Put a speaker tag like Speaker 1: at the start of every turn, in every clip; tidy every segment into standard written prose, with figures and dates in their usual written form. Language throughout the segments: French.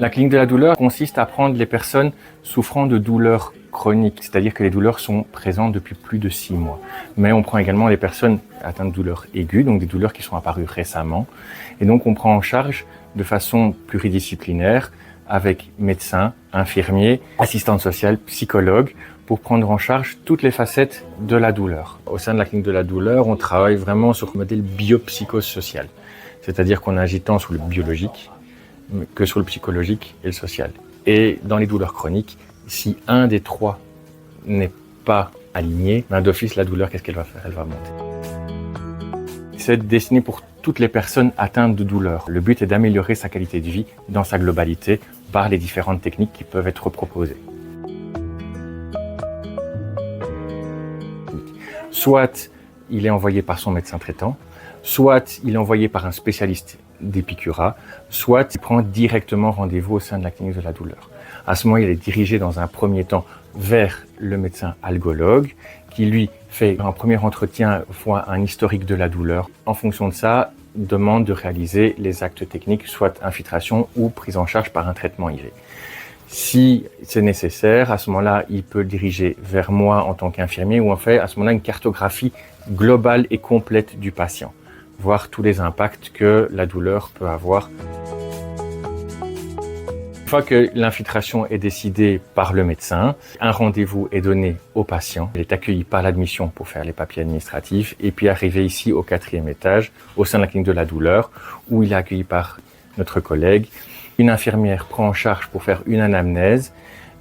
Speaker 1: La clinique de la douleur consiste à prendre les personnes souffrant de douleurs chroniques, c'est-à-dire que les douleurs sont présentes depuis plus de 6 mois. Mais on prend également les personnes atteintes de douleurs aiguës, donc des douleurs qui sont apparues récemment. Et donc on prend en charge de façon pluridisciplinaire avec médecins, infirmiers, assistantes sociales, psychologues, pour prendre en charge toutes les facettes de la douleur. Au sein de la clinique de la douleur, on travaille vraiment sur le modèle biopsychosocial, c'est-à-dire qu'on agit tant sur le biologique que sur le psychologique et le social. Et dans les douleurs chroniques, si un des trois n'est pas aligné, d'office, la douleur, qu'est-ce qu'elle va faire? Elle va monter. C'est destiné pour toutes les personnes atteintes de douleur. Le but est d'améliorer sa qualité de vie dans sa globalité par les différentes techniques qui peuvent être proposées. Soit il est envoyé par son médecin traitant, soit il est envoyé par un spécialiste d'Epicura, soit il prend directement rendez-vous au sein de la clinique de la douleur. À ce moment, il est dirigé dans un premier temps vers le médecin algologue qui lui fait un premier entretien, voit un historique de la douleur. En fonction de ça, demande de réaliser les actes techniques, soit infiltration ou prise en charge par un traitement IV. Si c'est nécessaire, à ce moment-là, il peut diriger vers moi en tant qu'infirmier ou on fait à ce moment-là une cartographie globale et complète du patient, voir tous les impacts que la douleur peut avoir. Une fois que l'infiltration est décidée par le médecin, un rendez-vous est donné au patient. Il est accueilli par l'admission pour faire les papiers administratifs et puis arrivé ici au 4e étage, au sein de la clinique de la douleur, où il est accueilli par notre collègue. Une infirmière prend en charge pour faire une anamnèse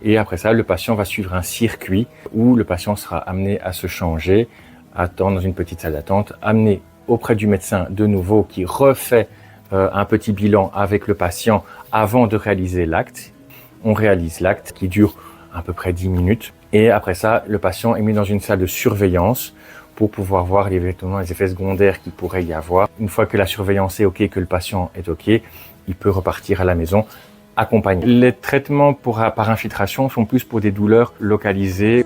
Speaker 1: et après ça, le patient va suivre un circuit où le patient sera amené à se changer, attendre dans une petite salle d'attente, amené auprès du médecin de nouveau qui refait un petit bilan avec le patient avant de réaliser l'acte. On réalise l'acte qui dure à peu près 10 minutes et après ça, le patient est mis dans une salle de surveillance pour pouvoir voir les effets secondaires qu'il pourrait y avoir. Une fois que la surveillance est OK, que le patient est OK, il peut repartir à la maison accompagné. Les traitements par infiltration sont plus pour des douleurs localisées.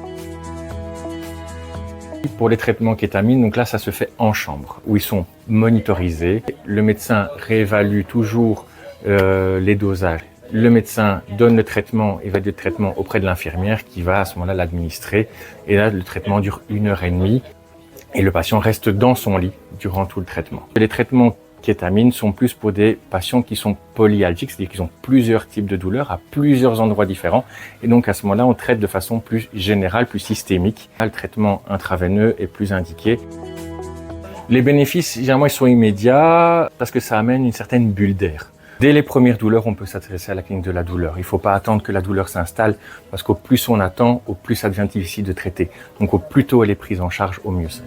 Speaker 1: Pour les traitements kétamine, donc là, ça se fait en chambre, où ils sont monitorisés. Le médecin réévalue toujours les dosages. Le médecin donne le traitement, évalue le traitement auprès de l'infirmière qui va à ce moment-là l'administrer. Et là, le traitement dure 1h30 et le patient reste dans son lit durant tout le traitement. Les traitements kétamine sont plus pour des patients qui sont polyalgiques, c'est-à-dire qu'ils ont plusieurs types de douleurs à plusieurs endroits différents. Et donc à ce moment-là, on traite de façon plus générale, plus systémique. Le traitement intraveineux est plus indiqué. Les bénéfices, généralement, ils sont immédiats parce que ça amène une certaine bulle d'air. Dès les premières douleurs, on peut s'intéresser à la clinique de la douleur. Il ne faut pas attendre que la douleur s'installe parce qu'au plus on attend, au plus ça devient difficile de traiter. Donc au plus tôt elle est prise en charge, au mieux c'est.